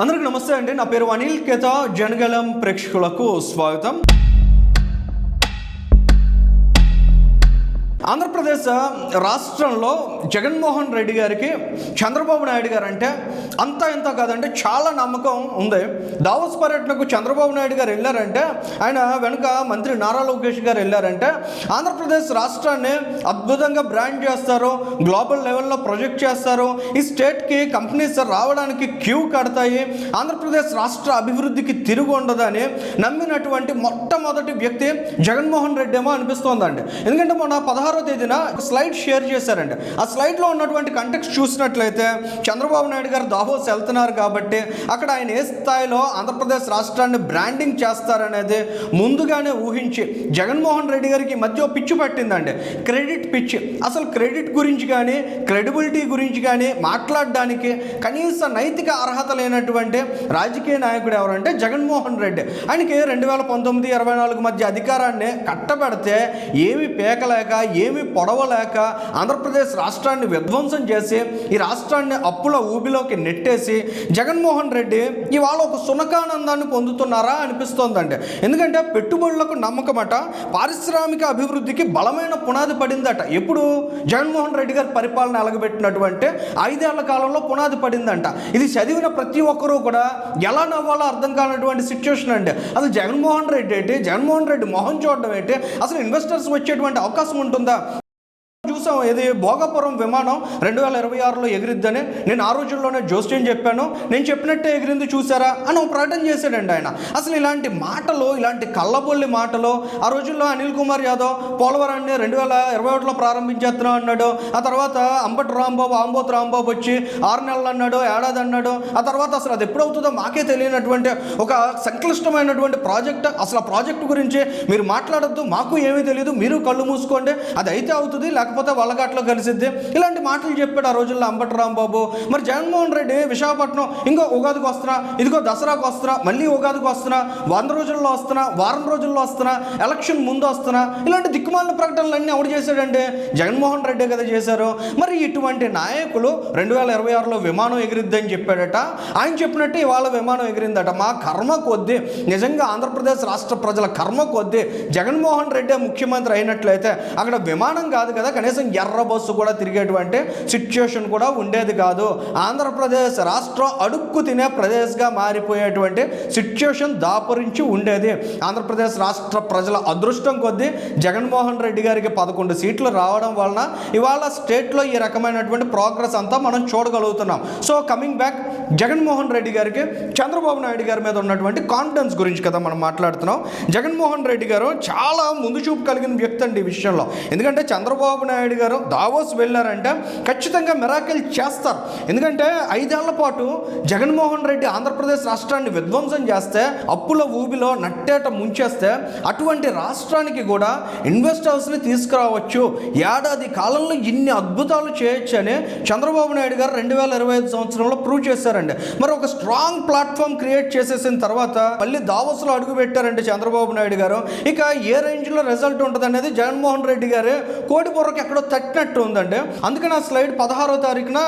అందరికీ నమస్తే అండి. నా పేరు అనిల్ కేత. జనగలం ప్రేక్షకులకు స్వాగతం. ఆంధ్రప్రదేశ్ రాష్ట్రంలో జగన్మోహన్ రెడ్డి గారికి చంద్రబాబు నాయుడు గారు అంటే అంతా ఇంత కాదంటే చాలా నమ్మకం ఉంది. దావోస్ పర్యటనకు చంద్రబాబు నాయుడు గారు వెళ్ళారంటే, ఆయన వెనుక మంత్రి నారా లోకేష్ గారు వెళ్ళారంటే ఆంధ్రప్రదేశ్ రాష్ట్రాన్ని అద్భుతంగా బ్రాండ్ చేస్తారు, గ్లోబల్ లెవెల్లో ప్రొజెక్ట్ చేస్తారు, ఈ స్టేట్కి కంపెనీస్ రావడానికి క్యూ కడతాయి, ఆంధ్రప్రదేశ్ రాష్ట్ర అభివృద్ధికి తిరుగు ఉండదని నమ్మినటువంటి మొట్టమొదటి వ్యక్తి జగన్మోహన్ రెడ్డి ఏమో అనిపిస్తోందండి. ఎందుకంటే మొన్న 16వ తేదీన స్లైడ్ షేర్ చేశారండి. ఆ స్లైడ్లో ఉన్నటువంటి కంటెక్స్ట్ చూసినట్లయితే చంద్రబాబు నాయుడు గారు దావోస్ వెళ్తున్నారు కాబట్టి అక్కడ ఆయన ఏ స్థాయిలో ఆంధ్రప్రదేశ్ రాష్ట్రాన్ని బ్రాండింగ్ చేస్తారనేది ముందుగానే ఊహించి జగన్మోహన్ రెడ్డి గారికి మధ్య పిచ్చి పట్టిందండి, క్రెడిట్ పిచ్చి. అసలు క్రెడిట్ గురించి కానీ క్రెడిబిలిటీ గురించి కానీ మాట్లాడడానికి కనీస నైతిక అర్హత లేనటువంటి రాజకీయ నాయకుడు ఎవరంటే జగన్మోహన్ రెడ్డి. ఆయనకి 2019-24 మధ్య అధికారాన్ని కట్టబెడితే ఏమి పేకలేక ఏమి పొడవలేక ఆంధ్రప్రదేశ్ రాష్ట్రాన్ని విధ్వంసం చేసి ఈ రాష్ట్రాన్ని అప్పుల ఊబిలోకి నెట్టేసి జగన్మోహన్ రెడ్డి ఇవాళ ఒక సునకానందాన్ని పొందుతున్నారా అనిపిస్తోందండి. ఎందుకంటే పెట్టుబడులకు నమ్మకమట, పారిశ్రామిక అభివృద్ధికి బలమైన పునాది పడిందట. ఎప్పుడు జగన్మోహన్ రెడ్డి గారి పరిపాలన అలగబెట్టినటువంటి 5 ఏళ్ల కాలంలో పునాది పడిందంట. ఇది చదివిన ప్రతి ఒక్కరూ కూడా ఎలా నవ్వాలో అర్థం కానటువంటి సిచ్యువేషన్ అండి. అసలు జగన్మోహన్ రెడ్డి ఏంటి, జగన్మోహన్ రెడ్డి మొహం చూడడం ఏంటి, అసలు ఇన్వెస్టర్స్ వచ్చేటువంటి అవకాశం ఉంటుందా? చూసాం, ఇది భోగాపురం విమానం 2026లో ఎగిరిద్దని నేను ఆ రోజుల్లోనే జోస్యం చెప్పాను, నేను చెప్పినట్టే ఎగిరింది చూసారా అని ఒక ప్రకటన చేశాడండి ఆయన. అసలు ఇలాంటి మాటలు, ఇలాంటి కళ్ళబొల్లి మాటలు ఆ రోజుల్లో అనిల్ కుమార్ యాదవ్ పోలవరాన్ని 2021లో ప్రారంభించేస్తున్నాం అన్నాడు. ఆ తర్వాత అంబోత్ రాంబాబు వచ్చి 6 నెలలు అన్నాడు, ఏడాది అన్నాడు. ఆ తర్వాత అసలు అది ఎప్పుడవుతుందో మాకే తెలియనటువంటి ఒక సంక్లిష్టమైనటువంటి ప్రాజెక్ట్. అసలు ఆ ప్రాజెక్టు గురించి మీరు మాట్లాడద్దు, మాకు ఏమీ తెలియదు, మీరు కళ్ళు మూసుకోండి, అది అయితే అవుతుంది లేకపోతే వల్లగాట్లో కలిసిద్ది, ఇలాంటి మాటలు చెప్పాడు ఆ రోజుల్లో అంబటి రాంబాబు. మరి జగన్మోహన్ రెడ్డి విశాఖపట్నం ఇంకో ఉగాదికి వస్తున్నా, ఇదిగో దసరాకు వస్తున్నా, మళ్ళీ ఉగాదికి వస్తున్నా, 100 రోజుల్లో వస్తున్నా, వారం రోజుల్లో వస్తున్నా, ఎలక్షన్ ముందు వస్తున్నా, ఇలాంటి దిక్కుమాలిన ప్రకటనలన్నీ ఎవరు చేశాడండి? జగన్మోహన్ రెడ్డి కదా చేశారు. మరి ఇటువంటి నాయకులు 2026లో విమానం ఎగిరిద్దని చెప్పాడట. ఆయన చెప్పినట్టు ఇవాళ విమానం ఎగిరిందట. మా కర్మ కొద్దీ, నిజంగా ఆంధ్రప్రదేశ్ రాష్ట్ర ప్రజల కర్మ కొద్దీ జగన్మోహన్ రెడ్డి ముఖ్యమంత్రి అయినట్లయితే అక్కడ విమానం కాదు కదా, కనీసం ఎర్ర బస్సు కూడా తిరిగేటువంటి సిచ్యుయేషన్ కూడా ఉండేది కాదు. ఆంధ్రప్రదేశ్ రాష్ట్రం అడుక్కు తినే ప్రదేశ్గా మారిపోయేటువంటి సిచ్యుయేషన్ దాపురించి ఉండేది. ఆంధ్రప్రదేశ్ రాష్ట్ర ప్రజల అదృష్టం కొద్దీ జగన్మోహన్ రెడ్డి గారికి 11 సీట్లు రావడం వలన ఇవాళ స్టేట్లో ఈ రకమైనటువంటి ప్రోగ్రెస్ అంతా మనం చూడగలుగుతున్నాం. So coming back, Jaganmohan Reddy గారికి చంద్రబాబు నాయుడు గారి మీద ఉన్నటువంటి కాన్ఫిడెన్స్ గురించి కదా మనం మాట్లాడుతున్నాం. జగన్మోహన్ రెడ్డి గారు చాలా ముందు చూపు కలిగిన వ్యక్తి అండి ఈ విషయంలో. ఎందుకంటే చంద్రబాబు నాయుడు గారు దావోస్ వెళ్ళారంటే ఖచ్చితంగా మిరాకిల్ చేస్తారు. ఎందుకంటే 5 ఏళ్ల పాటు జగన్మోహన్ రెడ్డి ఆంధ్రప్రదేశ్ రాష్ట్రాన్ని విధ్వంసం చేస్తే, అప్పుల ఊబిలో నట్టేట ముంచేస్తే, అటువంటి రాష్ట్రానికి కూడా ఇన్వెస్టర్స్ని తీసుకురావచ్చు, ఏడాది కాలంలో ఇన్ని అద్భుతాలు చేయొచ్చు అని చంద్రబాబు నాయుడు గారు 2025 సంవత్సరంలో ప్రూవ్ చేశారండి. మరి ఒక స్ట్రాంగ్ ప్లాట్ఫామ్ క్రియేట్ చేసేసిన తర్వాత మళ్ళీ దావోస్లో అడుగు పెట్టారండి చంద్రబాబు నాయుడు గారు. ఇక ఏ రేంజ్లో రిజల్ట్ ఉంటుంది అనేది జగన్మోహన్ రెడ్డి గారు కోడి బుర్రకి ఎక్కడో తట్టినట్టు ఉందండి. అందుకని ఆ స్లైడ్ 16వ తారీఖున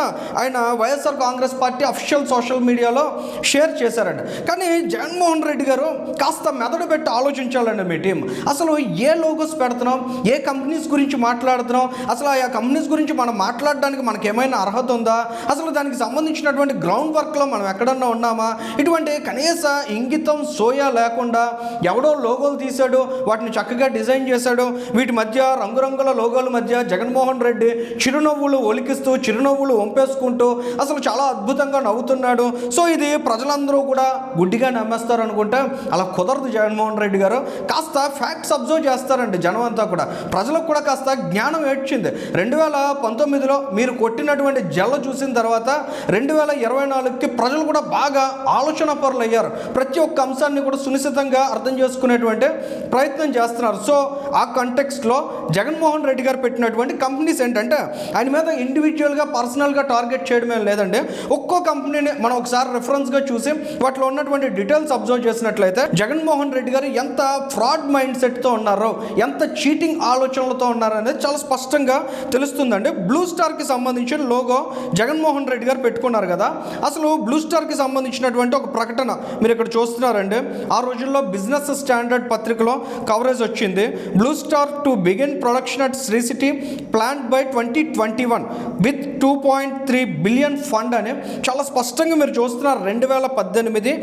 ఆయన YSR Congress party official social మీడియాలో షేర్ చేశారండి. కానీ జగన్మోహన్ రెడ్డి గారు కాస్త మెదడు పెట్టి ఆలోచించాలండి మీ టీం. అసలు ఏ లోగోస్ పెడుతున్నాం, ఏ కంపెనీస్ గురించి మాట్లాడుతున్నాం, అసలు ఆ కంపెనీస్ గురించి మనం మాట్లాడడానికి మనకి ఏమైనా అర్హత ఉందా, అసలు దానికి సంబంధించినటువంటి గ్రౌండ్ వర్క్లో మనం ఎక్కడన్నా ఉన్నామా, ఇటువంటి కనీస ఇంగితం సోయా లేకుండా ఎవడో లోగోలు తీశాడు, వాటిని చక్కగా డిజైన్ చేశాడు, వీటి మధ్య రంగురంగుల లోగోల మధ్య జగన్మోహన్ రెడ్డి చిరునవ్వులు ఒలికిస్తూ, చిరునవ్వులు వంపేసుకుంటూ అసలు చాలా అద్భుతంగా నవ్వుతున్నాడు. సో ఇది ప్రజలందరూ కూడా గుడ్డిగా నమ్మేస్తారు అనుకుంటే అలా కుదరదు. జగన్మోహన్ రెడ్డి గారు కాస్త ఫ్యాక్ట్స్ అబ్జర్వ్ చేస్తారండి. జనం అంతా కూడా, ప్రజలకు కూడా కాస్త జ్ఞానం ఏడ్చింది. 2019లో మీరు కొట్టినటువంటి జల్ల చూసిన తర్వాత 2024కి ప్రజలు కూడా బాగా ఆలోచన పరులు అయ్యారు. ప్రతి ఒక్క అంశాన్ని కూడా సునిశ్చితంగా అర్థం చేసుకునేటువంటి ప్రయత్నం చేస్తున్నారు. సో ఆ కంటెక్స్ట్లో జగన్మోహన్ రెడ్డి గారు పెట్టినటువంటి కంపెనీస్ ఏంటంటే ఆయన మీద ఇండివిజువల్గా పర్సనల్గా టార్గెట్ చేయడమే లేదండి. ఒక్కో కంపెనీని మనం ఒకసారి రెఫరెన్స్గా చూసి వాటిలో ఉన్నటువంటి డీటెయిల్స్ అబ్జర్వ్ చేసినట్లయితే జగన్మోహన్ రెడ్డి గారు ఎంత ఫ్రాడ్ మైండ్ సెట్తో ఉన్నారో, ఎంత చీటింగ్ ఆలోచనలతో ఉన్నారో అనేది చాలా స్పష్టంగా తెలుస్తుందండి. బ్లూ స్టార్కి సంబంధించిన లోగో జగన్మోహన్ రెడ్డి గారు పెట్టుకున్నారు కదా. అసలు బ్లూ స్టార్కి సంబంధించినటువంటి ఒక ప్రకటన మీరు ఇక్కడ చూస్తున్నారండి. ఆ రోజుల్లో బిజినెస్ స్టాండర్డ్ పత్రికలో కవరేజ్ వచ్చింది. Blue star to begin production at Sri City plan by 2021 with 2.3 billion fund అని చాలా స్పష్టంగా మీరు చూస్తున్నారు. 2018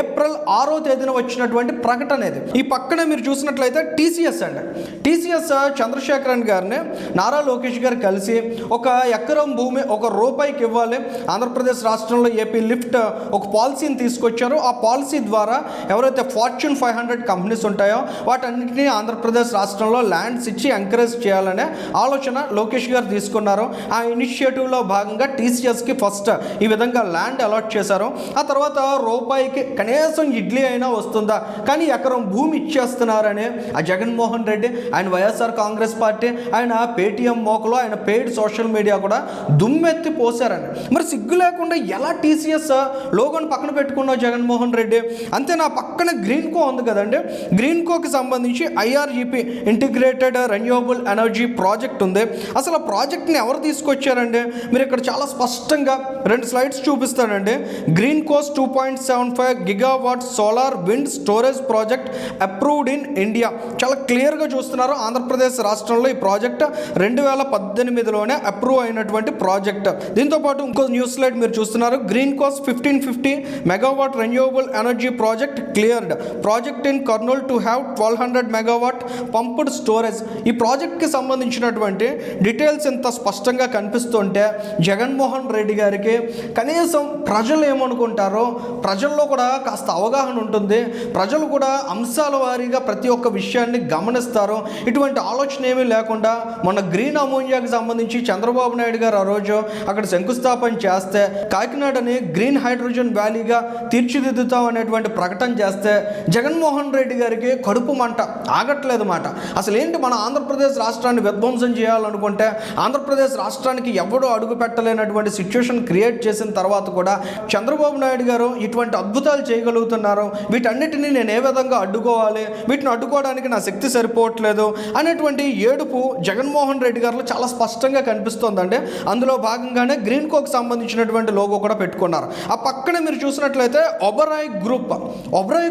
ఏప్రిల్ 6వ తేదీన వచ్చినటువంటి ప్రకటన ఇది. ఈ పక్కన మీరు చూసినట్లయితే టీసీఎస్ అండి. టీసీఎస్ చంద్రశేఖరన్ గారిని నారా లోకేష్ గారు కలిసి ఒక ఎకరం భూమి ₹1 ఇవ్వాలి, ఆంధ్రప్రదేశ్ రాష్ట్రంలో ఏపీ లిఫ్ట్ ఒక పాలసీని తీసుకొచ్చారు. ఆ పాలసీ ద్వారా ఎవరైతే ఫార్చ్యూన్ 500 కంపెనీస్ ఉంటాయో వాటన్నిటినీ ఆంధ్రప్రదేశ్ రాష్ట్రంలో ల్యాండ్స్ ఇచ్చి ఎంకరేజ్ చేయాలనే ఆలోచన లోకేష్ గారు తీసుకున్నారు. ఆ ఇనిషియేటివ్లో భాగంగా టీసీఎస్కి ఫస్ట్ ఈ విధంగా ల్యాండ్ అలాట్ చేశారు. ఆ తర్వాత ₹1కి కనీసం ఇడ్లీ అయినా వస్తుందా, కానీ ఎకరం భూమి ఇచ్చేస్తున్నారని ఆ జగన్మోహన్ రెడ్డి, ఆయన వైఎస్ఆర్ కాంగ్రెస్ పార్టీ, ఆయన పేటీఎం మోకలో ఆయన పెయిడ్ సోషల్ మీడియా కూడా దుమ్మెత్తి పోసారని. మరి సిగ్గు లేకుండా ఎలా టీసీఎస్ లోగోని పక్కన పెట్టుకున్నావు జగన్మోహన్ రెడ్డి? అంతే నా పక్కన గ్రీన్ కో ఉంది కదండి. గ్రీన్ కోకి సంబంధించి ఐఆర్ఈపీ ఇంటిగ్రేటెడ్ రెన్యూవబుల్ ఎనర్జీ ప్రాజెక్ట్ ఉంది. అసలు ఆ ప్రాజెక్ట్ని ఎవరు తీసుకొచ్చారండి? మీరు ఇక్కడ చాలా స్పష్టంగా 2 స్లైడ్స్ చూపిస్తానండి. గ్రీన్ కోస్ 2.75 gigawatt solar wind storage project approved in India. చాలా క్లియర్గా చూస్తున్నారు. ఆంధ్రప్రదేశ్ రాష్ట్రంలో ఈ ప్రాజెక్ట్ 2018లోనే అప్రూవ్ అయినటువంటి ప్రాజెక్ట్. దీంతోపాటు ఇంకో న్యూస్ స్లైడ్ మీరు చూస్తున్నారు. గ్రీన్ కోస్ 1550 megawatt renewable energy project cleared. Project in Kurnool to have 1200 megawatt pumped storage. ఈ ప్రాజెక్ట్కి సంబంధించినటువంటి డీటెయిల్స్ ఎంత స్పష్టంగా కనిపిస్తుంటే జగన్మోహన్ రెడ్డి గారికి కనీసం ప్రజలు ఏమనుకుంటారో, ప్రజల్లో కూడా కాస్త అవగాహన ఉంటుంది, ప్రజలు కూడా అంశాల వారీగా ప్రతి ఒక్క విషయాన్ని గమనిస్తారు. ఇటువంటి ఆలోచన ఏమీ లేకుండా మొన్న గ్రీన్ అమోనియాకి సంబంధించి చంద్రబాబు నాయుడు గారు ఆ రోజు అక్కడ శంకుస్థాపన చేస్తే కాకినాడని గ్రీన్ హైడ్రోజన్ వ్యాలీగా తీర్చిదిద్దుతాం అనేటువంటి ప్రకటన చేస్తే జగన్మోహన్ రెడ్డి గారికి కడుపు మంట ఆగట్లేదు మాట. అసలు ఏంటి, మన ఆంధ్రప్రదేశ్ రాష్ట్రాన్ని విధ్వంసం చేయాలనుకుంటే ఆంధ్రప్రదేశ్ రాష్ట్రానికి ఎవడూ అడుగు పెట్టలేనటువంటి సిచ్యువేషన్ క్రియేట్ చేసిన తర్వాత కూడా చంద్రబాబు నాయుడు గారు ఇటువంటి అద్భుతాలు చేయగలుగుతున్నారు. వీటన్నిటినీ నేను ఏ విధంగా అడ్డుకోవాలి, వీటిని అడ్డుకోవడానికి నా శక్తి సరిపోవట్లేదు అనేటువంటి ఏడుపు జగన్మోహన్ రెడ్డి గారిలో చాలా స్పష్టంగా కనిపిస్తోందండి. అందులో భాగంగానే గ్రీన్ కోకి సంబంధించినటువంటి లోగో కూడా పెట్టుకున్నారు. ఆ పక్కన మీరు చూసినట్లయితే ఒబరాయ్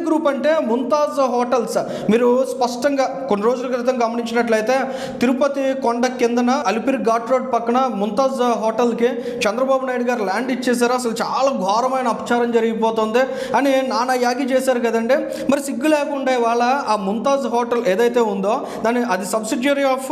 గ్రూప్ అంటే ముంతాజ్ హోటల్స్. మీరు స్పష్టంగా కొన్ని రోజుల క్రితం గమనించినట్లయితే తిరుపతి కొండ కిందన అలిపిరి ఘాట్ రోడ్ పక్కన ముంతాజ్ హోటల్కి చంద్రబాబు నాయుడు గారు ల్యాండ్ ఇచ్చేశారు. అసలు చాలా ఘోరమైన అపచారం జరిగిపోతుంది అని నానా యాగి చేశారు కదండి. మరి సిగ్గు లేకుండా ఇవాళ ఆ ముంతాజ్ హోటల్ ఏదైతే ఉందో అది సబ్సిడియరీ ఆఫ్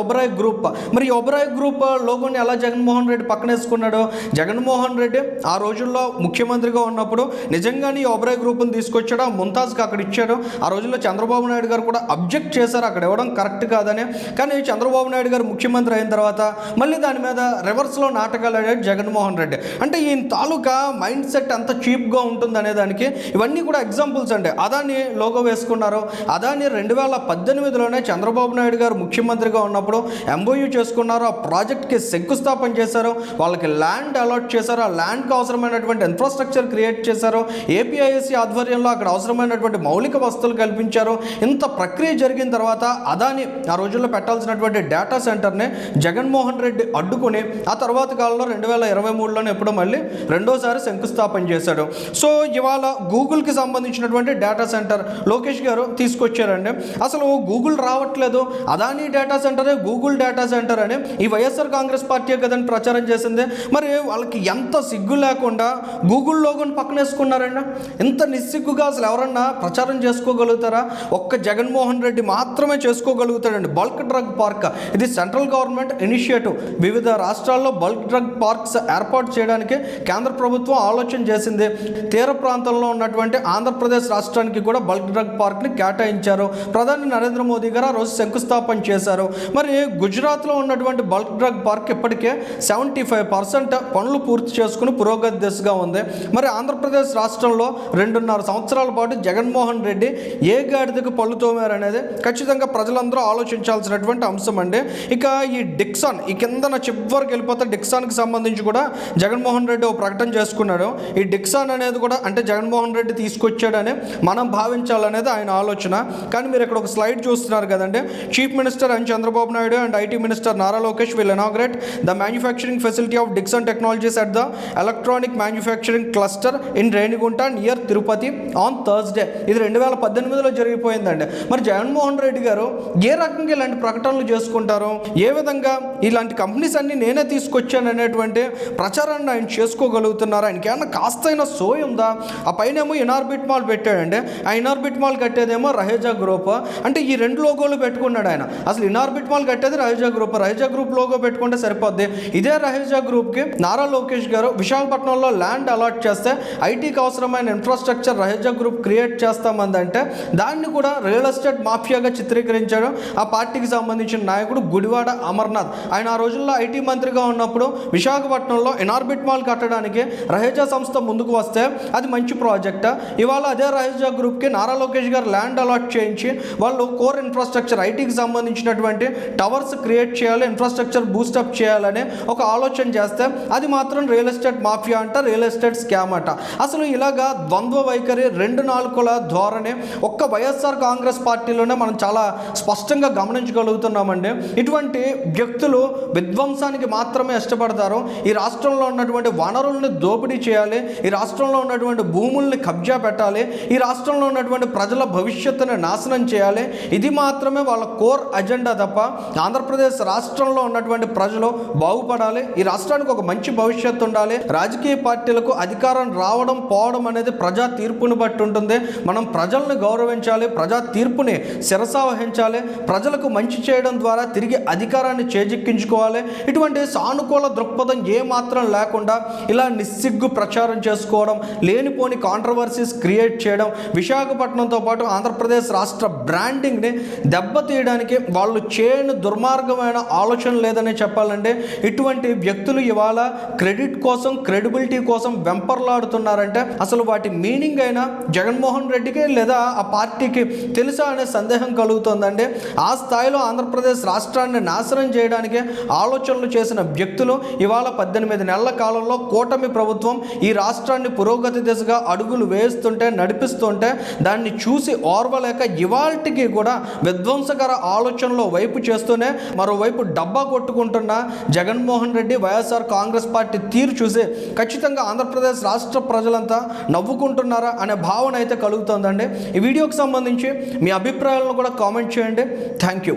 ఒబరాయ్ గ్రూప్. మరి ఈ ఒబరాయ్ గ్రూప్ లోగోని ఎలా జగన్మోహన్ రెడ్డి పక్కన వేసుకున్నాడు? జగన్మోహన్ రెడ్డి ఆ రోజుల్లో ముఖ్యమంత్రిగా ఉన్నప్పుడు నిజంగానే ఈ ఒబరాయ్ గ్రూప్ని తీసుకొచ్చాడు, ఆ ముంతాజ్కి అక్కడ ఇచ్చాడు. ఆ రోజుల్లో చంద్రబాబు నాయుడు గారు కూడా అబ్జెక్ట్ చేశారు, అక్కడ ఇవ్వడం కరెక్ట్ కాదని. కానీ చంద్రబాబు నాయుడు గారు ముఖ్యమంత్రి అయిన తర్వాత మళ్ళీ దాని మీద రివర్స్లో నాటకాలు ఆడాడు జగన్మోహన్ రెడ్డి. అంటే ఈయన తాలూకా మైండ్ సెట్ అంత చీప్గా ఉంటుంది అనే దానికి ఇవన్నీ కూడా ఎగ్జాంపుల్స్ అండి. అదాని లోగో వేసుకున్నారు. అదాని 2018లోనే చంద్రబాబు నాయుడు గారు ముఖ్యమంత్రిగా ఉన్నప్పుడు ఎంఓయూ చేసుకున్నారు. ఆ ప్రాజెక్ట్కి శంకుస్థాపన చేశారు, వాళ్ళకి ల్యాండ్ అలాట్ చేశారు, ఆ ల్యాండ్కి అవసరమైనటువంటి ఇన్ఫ్రాస్ట్రక్చర్ క్రియేట్ చేశారు. ఏపీఐఎస్సీ ఆధ్వర్యంలో అక్కడ అవసరమైనటువంటి మౌలిక వసతులు కల్పించారు. ఇంత ప్రక్రియ జరిగిన తర్వాత అదాని ఆ రోజుల్లో పెట్టాల్సినటువంటి డేటా సెంటర్ని జగన్మోహన్ రెడ్డి అడ్డుకుని ఆ తర్వాత కాలంలో 2023లోనే ఎప్పుడో మళ్ళీ రెండోసారి శంకుస్థాపన చేశాడు. సో ఇవాళ గూగుల్కి సంబంధించినటువంటి డేటా సెంటర్ లోకేష్ గారు తీసుకొచ్చారండి. అసలు గూగుల్ రావట్లేదు, అదాని డేటా సెంటరే గూగుల్ డేటా సెంటర్ అని ఈ వైఎస్ఆర్ కాంగ్రెస్ పార్టీ కదని ప్రచారం చేసింది. మరి వాళ్ళకి ఎంత సిగ్గు లేకుండా గూగుల్ లోగోని పక్కన వేసుకున్నారండి. ఇంత నిస్సిగ్గుగా అసలు ఎవరన్నా ప్రచారం చేసుకోగలుగుతారా? ఒక్క జగన్మోహన్ రెడ్డి మాత్రమే చేసుకోగలుగుతాడండి. బల్క్ డ్రగ్ పార్క్ ఇది సెంట్రల్ గవర్నమెంట్ ఇనిషియేటివ్. వివిధ రాష్ట్రాల్లో బల్క్ డ్రగ్ పార్క్స్ ఏర్పాటు చేయడానికి కేంద్ర ప్రభుత్వం ఆలోచన చేసింది. తీర ప్రాంతంలో ఉన్నటువంటి ఆంధ్రప్రదేశ్ రాష్ట్రానికి కూడా బల్క్ డ్రగ్ పార్క్ని కేటాయించారు. ప్రధాని నరేంద్ర మోదీ గారు ఆ రోజు శంకుస్థాపన చేశారు. మరి గుజరాత్లో ఉన్నటువంటి బల్క్ డ్రగ్ పార్క్ ఇప్పటికే 75% పనులు పూర్తి చేసుకుని పురోగతి దిశగా ఉంది. మరి ఆంధ్రప్రదేశ్ రాష్ట్రంలో 2.5 సంవత్సరాల పాటు జగన్మోహన్ రెడ్డి ఏ గాడిదకు పళ్ళు తోమారనేది ఖచ్చితంగా ప్రజలందరూ ఆలోచించాల్సినటువంటి అంశం అండి. ఇక ఈ డిక్సన్ ఈ కిందన చివరికి వెళ్ళిపోతే డిక్సన్కి సంబంధించి కూడా జగన్మోహన్ రెడ్డి ఒక ప్రకటన చేసుకున్నాడు. ఈ డిక్సన్ అనేది కూడా అంటే జగన్మోహన్ రెడ్డి తీసుకొచ్చాడని మనం భావించాలనేది ఆయన ఆలోచన. కానీ మీరు ఇక్కడ ఒక స్లైడ్ చూస్తున్నారు కదండి. Chief minister and Chandrababu Naidu and IT minister Nara Lokesh will inaugurate the manufacturing facility of Dixon technologies at the electronic manufacturing cluster in Renigunta near Tirupati on Thursday. ఇది 2018లో జరిగిపోయిందండి. మరి జగన్మోహన్ రెడ్డి గారు ఏ రకంగా ఇలాంటి ప్రకటనలు చేసుకుంటారు, ఏ విధంగా ఇలాంటి కంపెనీస్ అన్ని నేనే తీసుకొచ్చాను అనేటువంటి ప్రచారాన్ని ఆయన చేసుకోగలుగుతున్నారు? ఆయనకి ఏమన్నా కాస్తైనా సోయి ఉందా? ఆ పైనేమో ఇనార్బిట్ మాల్ పెట్టాడండి. ఆ ఇనార్బిట్ మాల్ కట్టేదేమో రహేజా గ్రూప్. అంటే ఈ రెండు లోగోలు పెట్టుకున్నాడు ఆయన. అసలు ఇనార్బిట్ మాల్ కట్టేది Raheja group. Raheja group logo పెట్టుకుంటే సరిపోద్ది. ఇదే రహేజా గ్రూప్కి నారా లోకేష్ గారు విశాఖపట్నంలో ల్యాండ్ అలాట్ చేస్తే ఐటీకి అవసరమైన ఇన్ఫ్రాస్ట్రక్చర్ రహేజా గ్రూప్ క్రియేట్ చేస్తామందంటే దాన్ని కూడా రియల్ ఎస్టేట్ మాఫియాగా చిత్రీకరించాడు ఆ పార్టీకి సంబంధించిన నాయకుడు గుడివాడ అమర్నాథ్. ఆయన ఆ రోజుల్లో ఐటీ మంత్రిగా ఉన్నప్పుడు విశాఖపట్నంలో ఇనార్బిట్ మాల్ కట్టడానికి రహేజా సంస్థ ముందుకు వస్తే అది మంచి ప్రాజెక్ట్. ఇవాళ అదే రహేజా గ్రూప్కి నారా లోకేష్ గారు ల్యాండ్ అలాట్ చేయించి వాళ్ళు కోర్ ఇన్ఫ్రాస్ట్రక్చర్ ఐటీకి సంబంధించినటువంటి టవర్స్ క్రియేట్ చేయాలి, ఇన్ఫ్రాస్ట్రక్చర్ బూస్టప్ చేయాలని ఒక ఆలోచన చేస్తే అది మాత్రం రియల్ ఎస్టేట్ మాఫియా అంట, రియల్ ఎస్టేట్ స్కామ్ అంట. అసలు ఇలాగా ద్వంద్వ వైఖరి, రెండు నాలుకల ధోరణి ఒక్క వైఎస్ఆర్ కాంగ్రెస్ పార్టీలోనే మనం చాలా స్పష్టంగా గమనించగలుగుతున్నామండి. ఇటువంటి వ్యక్తులు విధ్వంసానికి మాత్రమే ఇష్టపడతారు. ఈ రాష్ట్రంలో ఉన్నటువంటి వనరుల్ని దోపిడీ చేయాలి, ఈ రాష్ట్రంలో ఉన్నటువంటి భూముల్ని కబ్జా పెట్టాలి, ఈ రాష్ట్రంలో ఉన్నటువంటి ప్రజల భవిష్యత్తుని నాశనం చేయాలి. ఇది మాత్రమే వాళ్ళ కోర్ అజెండా తప్ప ఆంధ్రప్రదేశ్ రాష్ట్రంలో ఉన్నటువంటి ప్రజలు బాగుపడాలి, ఈ రాష్ట్రానికి ఒక మంచి భవిష్యత్తు ఉండాలి. రాజకీయ పార్టీలకు అధికారం రావడం పోవడం అనేది ప్రజా తీర్పుని బట్టి ఉంటుంది. మనం ప్రజల్ని గౌరవించాలి, ప్రజా తీర్పుని శిరసావహించాలి, ప్రజలకు మంచి చేయడం ద్వారా తిరిగి అధికారాన్ని చేజిక్కించుకోవాలి. ఇటువంటి సానుకూల దృక్పథం ఏమాత్రం లేకుండా ఇలా నిస్సిగ్గు ప్రచారం చేసుకోవడం, లేనిపోని కాంట్రవర్సీస్ క్రియేట్ చేయడం, విశాఖపట్నంతో పాటు ఆంధ్రప్రదేశ్ రాష్ట్ర బ్రాండింగ్ని దెబ్బతీయడానికి వాళ్ళు చేయని దుర్మార్గమైన ఆలోచన లేదని చెప్పాలంటే ఇటువంటి వ్యక్తులు ఇవాళ క్రెడిట్ కోసం, క్రెడిబిలిటీ కోసం వెంపర్లాడుతున్నారంటే అసలు వాటి మీనింగ్ అయినా జగన్మోహన్ రెడ్డికి లేదా ఆ పార్టీకి తెలుసా అనే సందేహం కలుగుతుందండి. ఆ స్థాయిలో ఆంధ్రప్రదేశ్ రాష్ట్రాన్ని నాశనం చేయడానికి ఆలోచనలు చేసిన వ్యక్తులు ఇవాళ 18 నెలల కాలంలో కూటమి ప్రభుత్వం ఈ రాష్ట్రాన్ని పురోగతి దిశగా అడుగులు వేస్తుంటే, నడిపిస్తుంటే దాన్ని చూసి ఓర్వలేక ఇవాల్టికి కూడా విధ్వంసకర ఆలోచనలో వైపు చేస్తూనే మరోవైపు డబ్బా కొట్టుకుంటున్న జగన్మోహన్ రెడ్డి, వైఎస్ఆర్ కాంగ్రెస్ పార్టీ తీరు చూసి ఖచ్చితంగా ఆంధ్రప్రదేశ్ రాష్ట్ర ప్రజలంతా నవ్వుకుంటున్నారా అనే భావన అయితే కలుగుతుందండి. ఈ వీడియోకి సంబంధించి మీ అభిప్రాయాలను కూడా కామెంట్ చేయండి. Thank you.